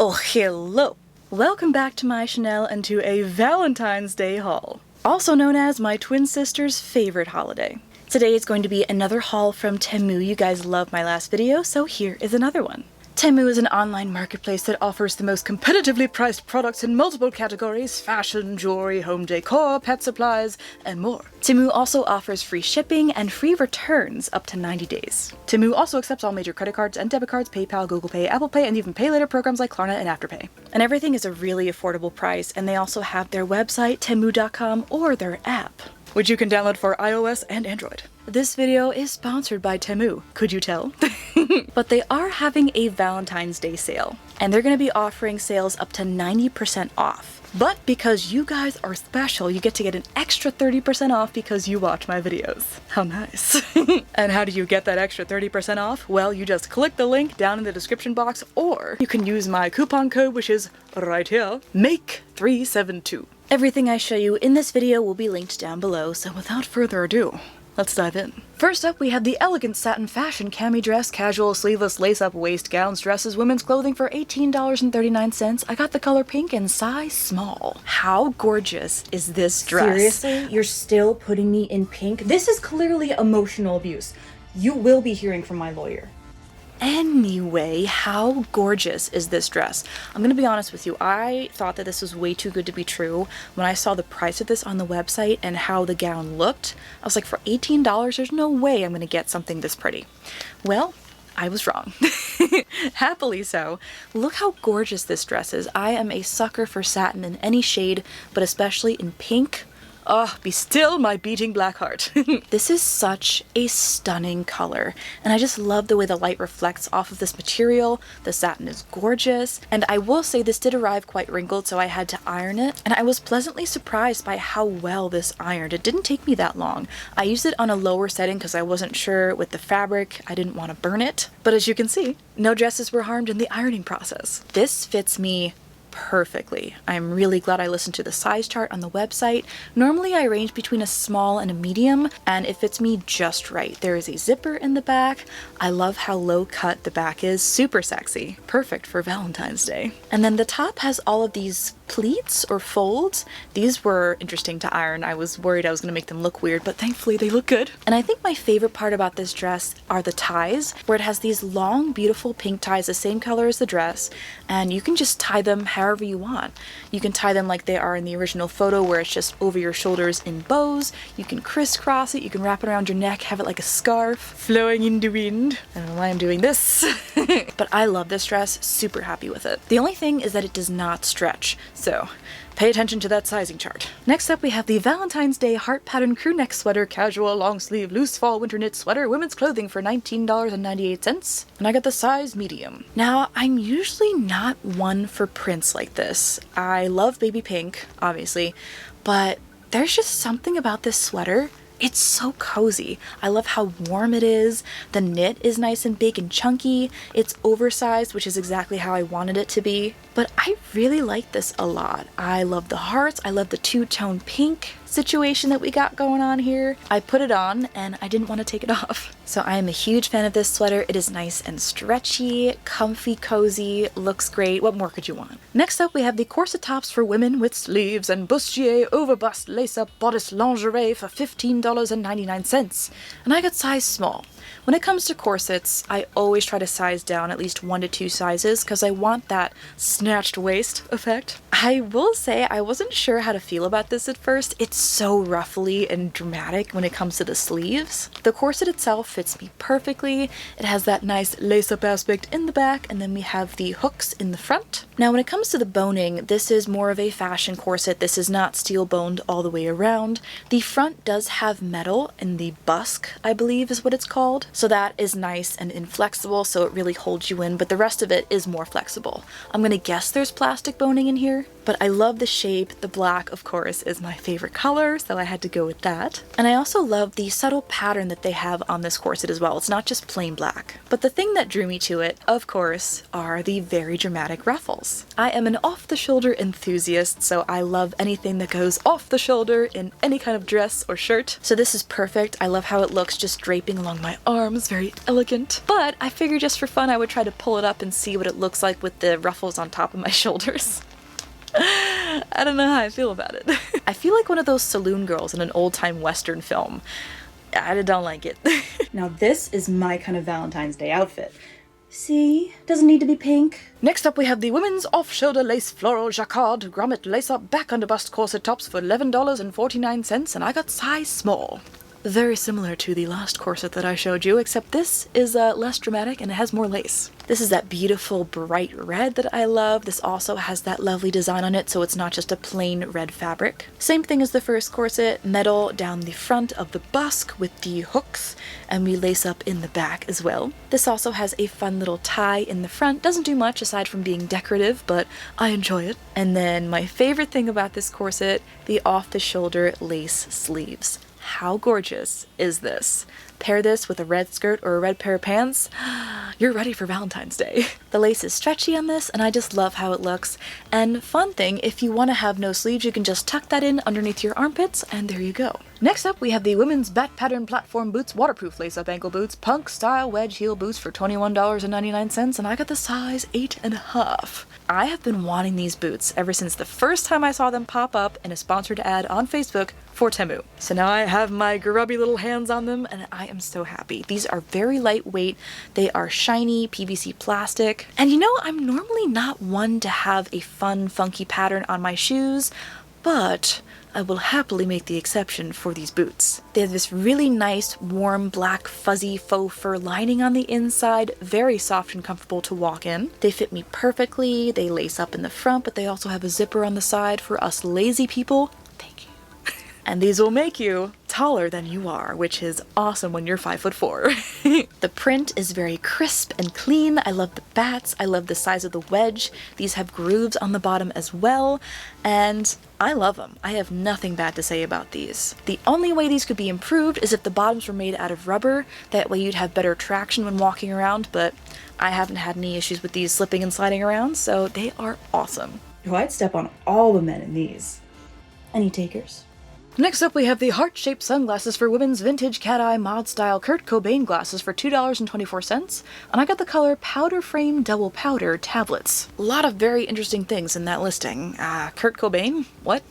Oh, hello! Welcome back to my Chanel and to a Valentine's Day haul, also known as my twin sister's favorite holiday. Today is going to be another haul from Temu. You guys loved my last video, so here is another one. Temu is an online marketplace that offers the most competitively priced products in multiple categories: fashion, jewelry, home decor, pet supplies, and more. Temu also offers free shipping and free returns up to 90 days. Temu also accepts all major credit cards and debit cards, PayPal, Google Pay, Apple Pay, and even pay later programs like Klarna and AfterPay. And everything is a really affordable price, and they also have their website, temu.com, or their app, which you can download for iOS and Android. This video is sponsored by Temu, could you tell? But they are having a Valentine's Day sale, and they're going to be offering sales up to 90% off. But because you guys are special, you get to get an extra 30% off because you watch my videos. How nice. And how do you get that extra 30% off? Well, you just click the link down in the description box, or you can use my coupon code, which is right here, MAKE372. Everything I show you in this video will be linked down below, so without further ado, let's dive in. First up, we have the elegant satin fashion cami dress, casual, sleeveless, lace-up waist, gowns, dresses, women's clothing for $18.39. I got the color pink and size small. How gorgeous is this dress? Seriously? You're still putting me in pink? This is clearly emotional abuse. You will be hearing from my lawyer. Anyway, how gorgeous is this dress? I'm gonna be honest with you, I thought that this was way too good to be true. When I saw the price of this on the website and how the gown looked, I was like, for $18, there's no way I'm gonna get something this pretty. Well, I was wrong. Happily so. Look how gorgeous this dress is. I am a sucker for satin in any shade, but especially in pink. Oh, be still my beating black heart. This is such a stunning color, and I just love the way the light reflects off of this material. The satin is gorgeous, and I will say this did arrive quite wrinkled, so I had to iron it, and I was pleasantly surprised by how well this ironed. It didn't take me that long. I used it on a lower setting because I wasn't sure with the fabric. I didn't want to burn it, but as you can see, no dresses were harmed in the ironing process. This fits me perfectly. I'm really glad I listened to the size chart on the website. Normally I range between a small and a medium, and it fits me just right. There is a zipper in the back. I love how low cut the back is. Super sexy. Perfect for Valentine's Day. And then the top has all of these pleats or folds. These were interesting to iron. I was worried I was going to make them look weird, but thankfully they look good. And I think my favorite part about this dress are the ties, where it has these long, beautiful pink ties, the same color as the dress, and you can just tie them however you want. You can tie them like they are in the original photo, where it's just over your shoulders in bows. You can crisscross it, you can wrap it around your neck, have it like a scarf flowing in the wind. I don't know why I'm doing this. But I love this dress, super happy with it. The only thing is that it does not stretch, so pay attention to that sizing chart. Next up, we have the Valentine's Day heart pattern crew neck sweater, casual, long sleeve, loose fall winter knit sweater, women's clothing for $19.98, and I got the size medium. Now, I'm usually not one for prints like this. I love baby pink, obviously, but there's just something about this sweater. It's so cozy. I love how warm it is. The knit is nice and big and chunky. It's oversized, which is exactly how I wanted it to be. But I really like this a lot. I love the hearts. I love the two-tone pink situation that we got going on here. I put it on and I didn't want to take it off. So I am a huge fan of this sweater. It is nice and stretchy, comfy, cozy, looks great. What more could you want? Next up, we have the corset tops for women with sleeves and bustier overbust lace-up bodice lingerie for $15.99. And I got size small. When it comes to corsets, I always try to size down at least 1 to 2 sizes because I want that snatched waist effect. I will say I wasn't sure how to feel about this at first. It's so ruffly and dramatic when it comes to the sleeves. The corset itself fits me perfectly. It has that nice lace-up aspect in the back, and then we have the hooks in the front. Now when it comes to the boning, this is more of a fashion corset. This is not steel boned all the way around. The front does have metal in the busk, I believe is what it's called. So that is nice and inflexible, so it really holds you in, but the rest of it is more flexible. I'm gonna guess there's plastic boning in here. But I love the shape. The black, of course, is my favorite color, so I had to go with that. And I also love the subtle pattern that they have on this corset as well. It's not just plain black. But the thing that drew me to it, of course, are the very dramatic ruffles. I am an off-the-shoulder enthusiast, so I love anything that goes off the shoulder in any kind of dress or shirt. So this is perfect. I love how it looks just draping along my arms, very elegant. But I figured just for fun I would try to pull it up and see what it looks like with the ruffles on top of my shoulders. I don't know how I feel about it. I feel like one of those saloon girls in an old-time Western film. I don't like it. Now this is my kind of Valentine's Day outfit. See? Doesn't need to be pink. Next up we have the women's off-shoulder lace floral Jacquard Grommet lace-up back underbust corset tops for $11.49, and I got size small. Very similar to the last corset that I showed you, except this is less dramatic and it has more lace. This is that beautiful bright red that I love. This also has that lovely design on it, so it's not just a plain red fabric. Same thing as the first corset, metal down the front of the busk with the hooks, and we lace up in the back as well. This also has a fun little tie in the front. Doesn't do much aside from being decorative, but I enjoy it. And then my favorite thing about this corset, the off-the-shoulder lace sleeves. How gorgeous is this? Pair this with a red skirt or a red pair of pants, you're ready for Valentine's Day. The lace is stretchy on this, and I just love how it looks. And fun thing, if you want to have no sleeves, you can just tuck that in underneath your armpits, and there you go. Next up, we have the women's bat pattern platform boots, waterproof lace-up ankle boots, punk style wedge heel boots for $21.99, and I got the size 8.5. I have been wanting these boots ever since the first time I saw them pop up in a sponsored ad on Facebook for Temu. So now I have my grubby little hands on them, and I am so happy. These are very lightweight, they are shiny PVC plastic, and you know, I'm normally not one to have a fun, funky pattern on my shoes, but I will happily make the exception for these boots. They have this really nice, warm, black, fuzzy faux fur lining on the inside, very soft and comfortable to walk in. They fit me perfectly, they lace up in the front, but they also have a zipper on the side for us lazy people. Thank you. And these will make you taller than you are, which is awesome when you're 5'4". The print is very crisp and clean. I love the bats. I love the size of the wedge. These have grooves on the bottom as well, and I love them. I have nothing bad to say about these. The only way these could be improved is if the bottoms were made out of rubber. That way you'd have better traction when walking around, but I haven't had any issues with these slipping and sliding around, so they are awesome. Oh, I'd step on all the men in these. Any takers? Next up we have the heart-shaped sunglasses for women's vintage cat-eye mod-style Kurt Cobain glasses for $2.24, and I got the color Powder Frame Double Powder Tablets. A lot of very interesting things in that listing. Kurt Cobain? What?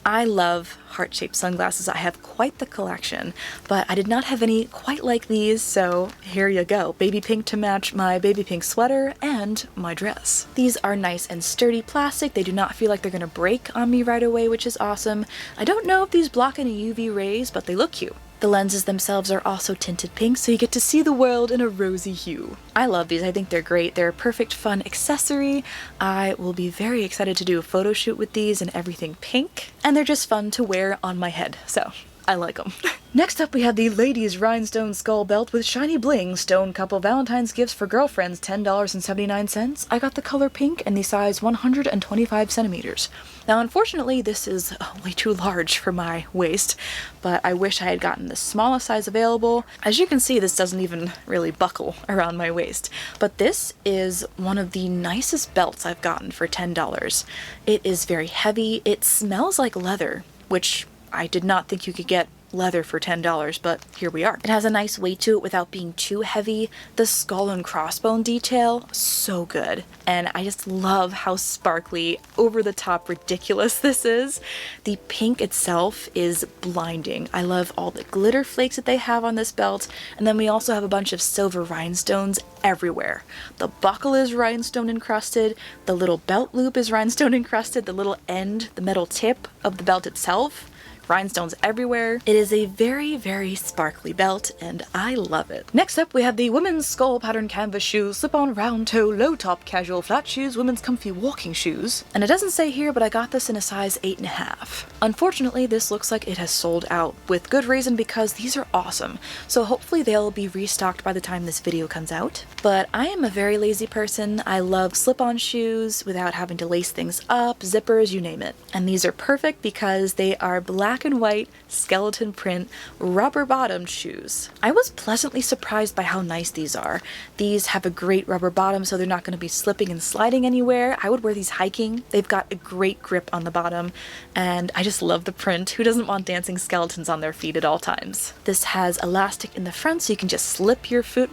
I love heart-shaped sunglasses. I have quite the collection, but I did not have any quite like these, so here you go. Baby pink to match my baby pink sweater and my dress. These are nice and sturdy plastic. They do not feel like they're gonna break on me right away, which is awesome. I don't know if these block any UV rays, but they look cute. The lenses themselves are also tinted pink, so you get to see the world in a rosy hue. I love these. I think they're great. They're a perfect fun accessory. I will be very excited to do a photo shoot with these and everything pink. And they're just fun to wear on my head, so I like them. Next up we have the ladies rhinestone skull belt with shiny bling, stone couple Valentine's gifts for girlfriends, $10.79. I got the color pink and the size 125 centimeters. Now unfortunately this is way too large for my waist, but I wish I had gotten the smallest size available. As you can see, this doesn't even really buckle around my waist, but this is one of the nicest belts I've gotten for $10. It is very heavy, it smells like leather, which I did not think you could get leather for $10, but here we are. It has a nice weight to it without being too heavy. The skull and crossbone detail, so good. And I just love how sparkly, over the top ridiculous this is. The pink itself is blinding. I love all the glitter flakes that they have on this belt, and then we also have a bunch of silver rhinestones everywhere. The buckle is rhinestone encrusted, the little belt loop is rhinestone encrusted, the little end, the metal tip of the belt itself, Rhinestones everywhere. It is a very, very sparkly belt, and I love it. Next up, we have the women's skull pattern canvas shoes, slip-on round toe, low top casual flat shoes, women's comfy walking shoes. And it doesn't say here, but I got this in a size 8.5. Unfortunately, this looks like it has sold out, with good reason because these are awesome. So hopefully they'll be restocked by the time this video comes out. But I am a very lazy person. I love slip-on shoes without having to lace things up, zippers, you name it. And these are perfect because they are black and white, skeleton print, rubber-bottomed shoes. I was pleasantly surprised by how nice these are. These have a great rubber bottom, so they're not going to be slipping and sliding anywhere. I would wear these hiking. They've got a great grip on the bottom, and I just love the print. Who doesn't want dancing skeletons on their feet at all times? This has elastic in the front, so you can just slip your foot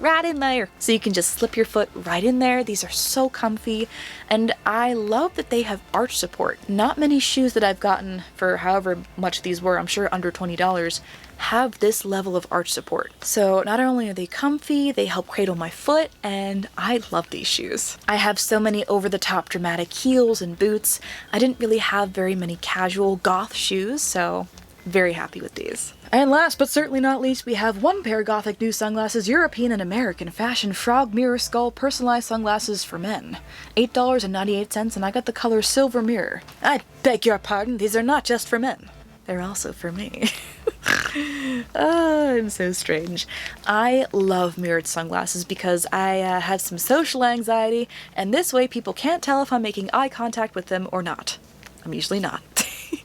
right in there. So you can just slip your foot right in there. These are so comfy, and I love that they have arch support. Not many shoes that I've gotten for however much these were, I'm sure under $20, have this level of arch support. So not only are they comfy, they help cradle my foot, and I love these shoes. I have so many over-the-top dramatic heels and boots. I didn't really have very many casual goth shoes, so very happy with these. And last but certainly not least, we have one pair of Gothic new sunglasses, European and American fashion frog mirror skull personalized sunglasses for men. $8.98, and I got the color silver mirror. I beg your pardon, these are not just for men. They're also for me. I'm so strange. I love mirrored sunglasses because I have some social anxiety, and this way people can't tell if I'm making eye contact with them or not. I'm usually not.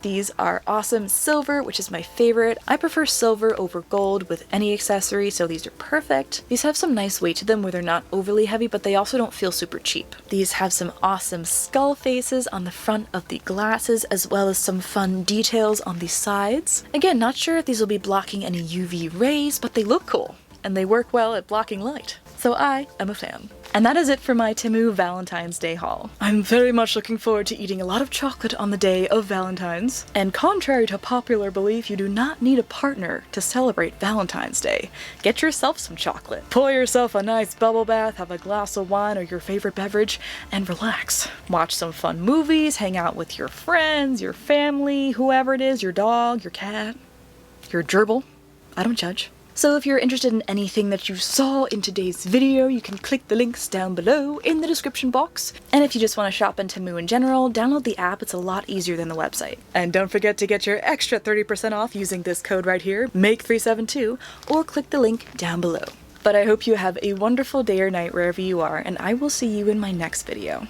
These are awesome. Silver, which is my favorite. I prefer silver over gold with any accessory, so these are perfect. These have some nice weight to them where they're not overly heavy, but they also don't feel super cheap. These have some awesome skull faces on the front of the glasses, as well as some fun details on the sides. Again, not sure if these will be blocking any UV rays, but they look cool, and they work well at blocking light. So I am a fan. And that is it for my Temu Valentine's Day haul. I'm very much looking forward to eating a lot of chocolate on the day of Valentine's. And contrary to popular belief, you do not need a partner to celebrate Valentine's Day. Get yourself some chocolate. Pour yourself a nice bubble bath, have a glass of wine or your favorite beverage, and relax. Watch some fun movies, hang out with your friends, your family, whoever it is, your dog, your cat, your gerbil. I don't judge. So if you're interested in anything that you saw in today's video, you can click the links down below in the description box. And if you just want to shop in Temu in general, download the app. It's a lot easier than the website. And don't forget to get your extra 30% off using this code right here, MAKE372, or click the link down below. But I hope you have a wonderful day or night wherever you are, and I will see you in my next video.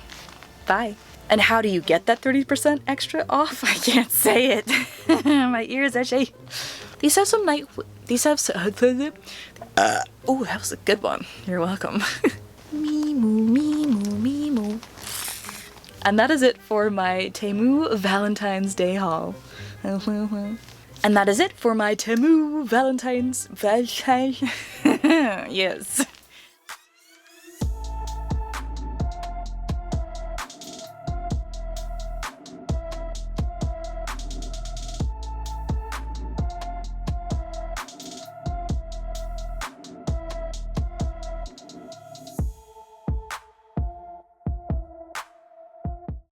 Bye. And how do you get that 30% extra off? I can't say it. My ears are shaking. These have some oh, that was a good one. You're welcome. Me moo, me moo, me moo. And that is it for my Temu Valentine's Day haul. And that is it for my Temu Valentine's yes.